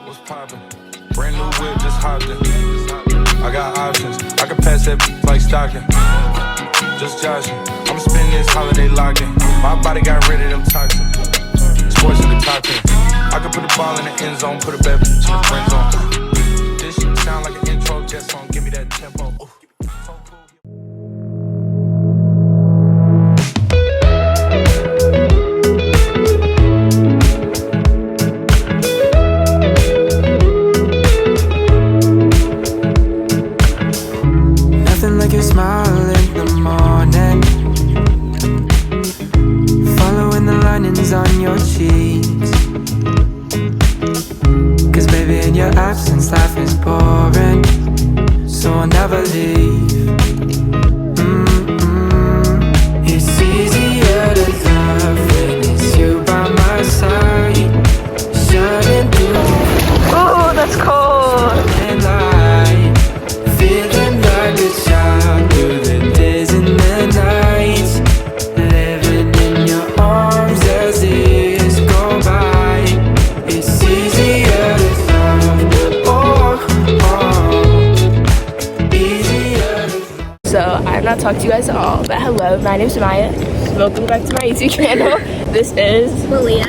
What's poppin'? Brand new whip, just hopped in. I got options, I can pass that like Stockton. Just joshing, I'ma spend this holiday locked in. My body got rid of them toxins. Sports in the top 10. I can put the ball in the end zone, put a bad bitch in the friend zone. This shit sound like an intro jet song, give me that tempo. Ooh. Nothing like your smile in the morning, following the linings on your cheeks. Cause baby, in your absence life is boring, so I'll never leave. It's easier to love when it's you by my side, shining through. Oh, that's cold. Light, feeling like a child through the days and the nights, living in your arms as years go by. It's easier to love, easier to love. So I've not talked to you guys at all, but hello, my name's Maya. Welcome back to my YouTube channel. This is Malia.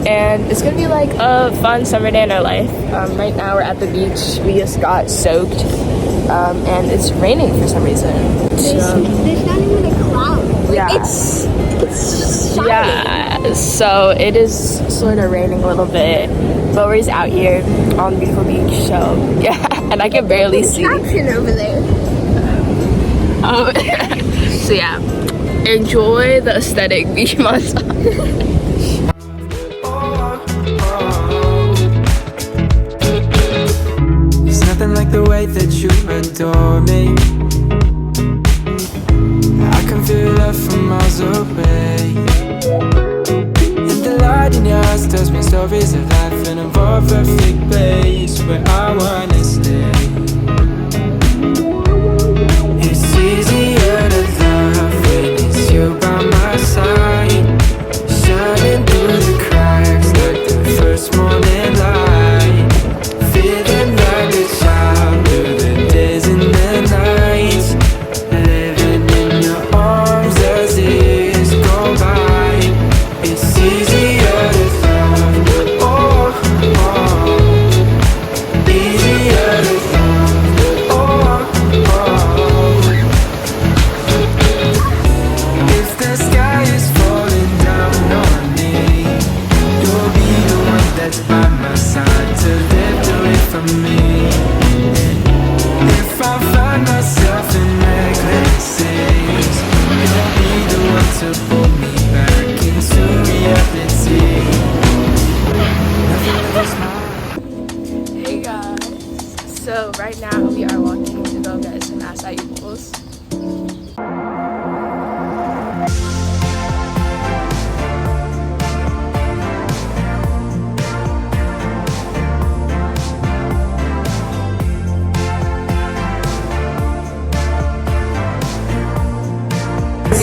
and it's gonna be like a fun summer day in our life. Right now we're at the beach. We just got soaked, and it's raining for some reason. There's not even a cloud. Like, Yeah. It's shiny. Yeah, so it is sort of raining a little bit, but we're just out here on the beautiful beach. So yeah, and I can barely see. Caption over there. So yeah, enjoy the aesthetic beach montage. There's nothing like the way that you adore me. I can feel love from miles away, and the light in your eyes tells me stories of life in a more perfect place where I wanna stay. It's easier to love when it's you by my side, shining through the cracks like the first morning light, feeling like a child through the days and the nights, living in your arms as years go by. It's easier to love, easier to love, If the sky is falling down on me, you'll be the one that's by my side to lift away from me. If I find myself in necklaces, you'll be the one to pull me back into reality. Nothing like a smile. Hey guys, so right now we are walking to go get some acai bowls.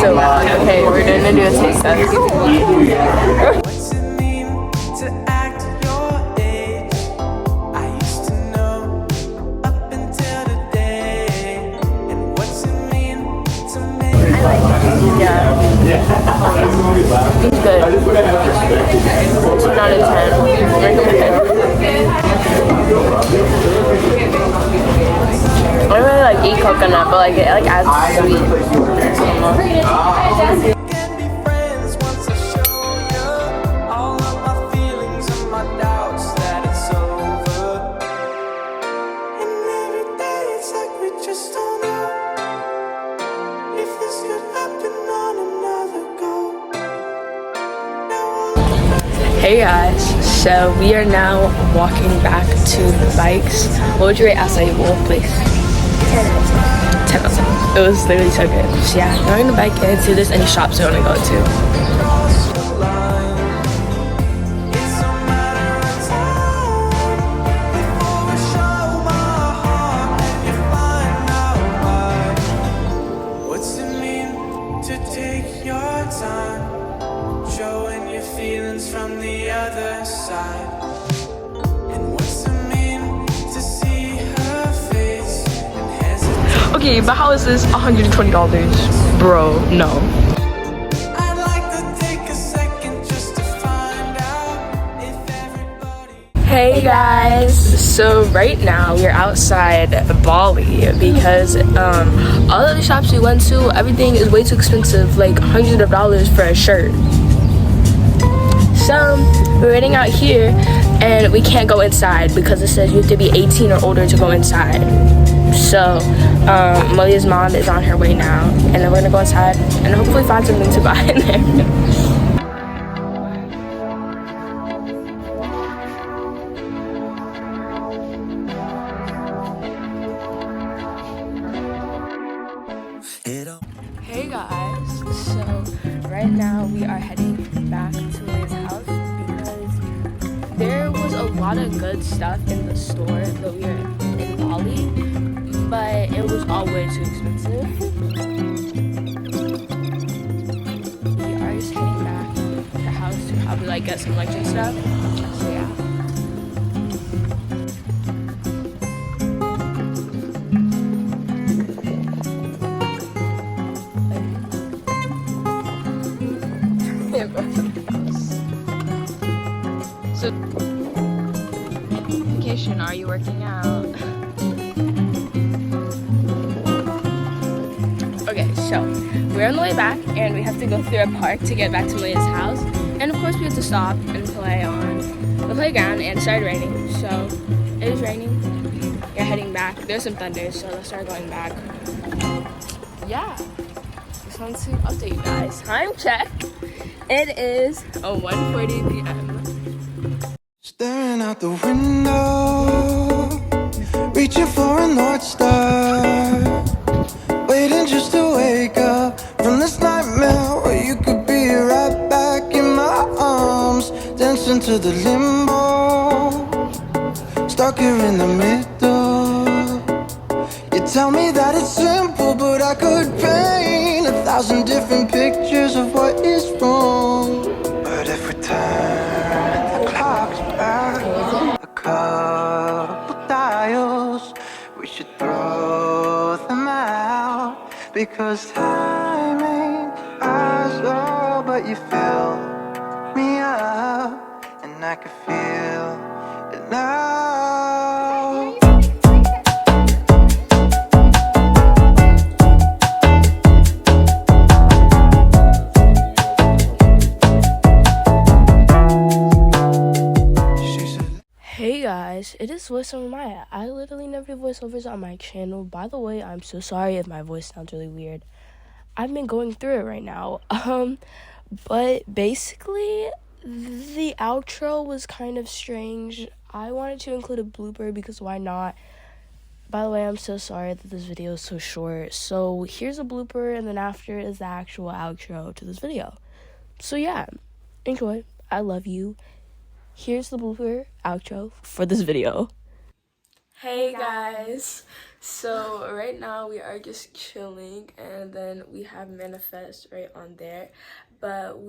So okay, we're gonna do a taste test. What's it mean to act your age? I used to know up until today. And what's it mean to make Yeah, it's good. 2 out of 10. Recommend. I don't really like eat coconut, but like it like adds sweet. can be friends once I show you all of my feelings and my doubts that it's over. And every day it's like we just don't know if this could happen on another go. Hey guys, so we are now walking back to the bikes. What would you rate acai bowl, please? 10 out of 10. It was literally so good. So yeah, now we're gonna bike in to there's any shops we wanna go to. It's a matter of time before I show my heart and you find out why. What's it mean to take your time, showing your feelings from the other side? And what's it Okay, but how is this $120? Bro, no. I'd like to take a second just to find out if everybody. Hey guys, so right now we're outside Bali because all of the shops we went to, everything is way too expensive, like hundreds of dollars for a shirt. So we're waiting out here and we can't go inside because it says you have to be 18 or older to go inside. So Malia's mom is on her way now, and then we're gonna go inside and hopefully find something to buy in there. Hey guys, so right now we are heading back to Malia's house because there was a lot of good stuff in the store that we were in Bali, but it was all way too expensive. We are just heading back to the house to probably like get some lunch and stuff. So yeah. So, vacation, are you working out? Okay, so we're on the way back and we have to go through a park to get back to Malia's house. And of course we have to stop and play on the playground, and it started raining. So it is raining. We're heading back. There's some thunder, so let's start going back. Yeah. Just wanted to update you guys. Time check. It is 1:40 p.m. Staring out the window, reaching for a North Star, waiting just to wake up from this nightmare where you could be right back in my arms, dancing to the limbo, stuck here in the middle. You tell me that it's simple, but I could paint 1,000 different pictures of what is wrong. But if we turn the clocks back a couple dials, we should throw them out, because time ain't ours, oh, but you fill me up, and I can feel it now. Hey guys, it is voiceover Maya. I literally never do voiceovers on my channel. By the way, I'm so sorry if my voice sounds really weird. I've been going through it right now. But basically the outro was kind of strange. I wanted to include a blooper because why not? By the way, I'm so sorry that this video is so short. So here's a blooper, and then after is the actual outro to this video. So yeah, enjoy. I love you. Here's the blooper outro for this video. Hey guys, so right now we are just chilling, and then we have Manifest right on there, but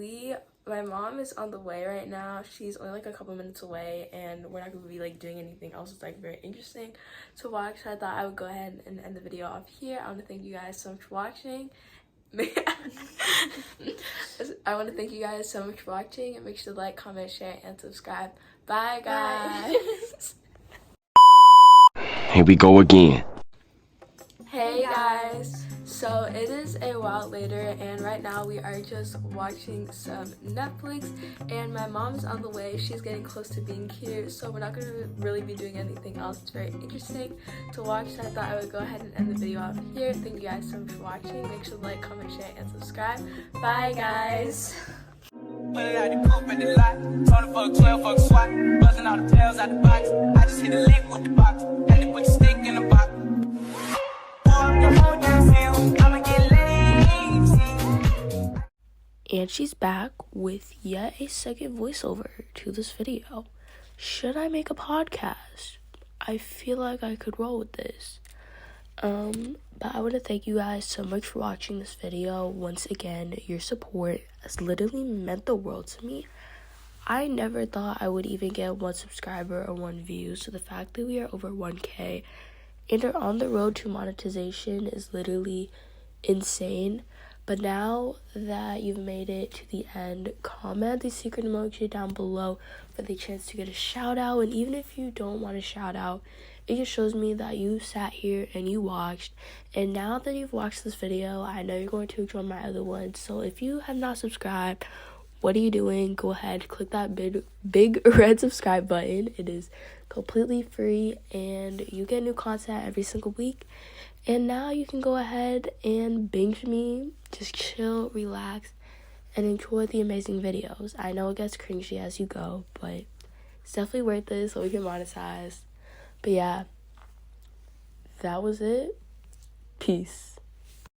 my mom is on the way right now. She's only like a couple minutes away, and we're not gonna be like doing anything else. It's like very interesting to watch, so I thought I would go ahead and end the video off here. I want to thank you guys so much for watching. I want to thank you guys so much for watching, and make sure to like, comment, share, and subscribe. Bye guys. Here we go again. Hey guys, so it is a while later, and right now we are just watching some Netflix, and my mom's on the way. She's getting close to being here, so we're not going to really be doing anything else. It's very interesting to watch, so I thought I would go ahead and end the video off here. Thank you guys so much for watching. Make sure to like, comment, share, and subscribe. Bye guys. Put it out the coupe in the lot. 20 fuck 12 fuck SWAT. Buzzing all the pills out the box. I just hit a lick with the box. Had to put the stick in the box. I'ma get lazy. And she's back with yet a second voiceover to this video. Should I make a podcast? I feel like I could roll with this. But I want to thank you guys so much for watching this video. Once again, your support has literally meant the world to me. I never thought I would even get 1 subscriber or 1 view, so the fact that we are over 1K and are on the road to monetization is literally insane. But now that you've made it to the end, comment the secret emoji down below for the chance to get a shout out. And even if you don't want a shout out, it just shows me that you sat here and you watched. And now that you've watched this video, I know you're going to enjoy my other ones. So if you have not subscribed, what are you doing? Go ahead, click that big red subscribe button. It is completely free and you get new content every single week. And now you can go ahead and binge me, just chill, relax, and enjoy the amazing videos. I know it gets cringy as you go, but it's definitely worth it so we can monetize. But yeah, that was it. Peace.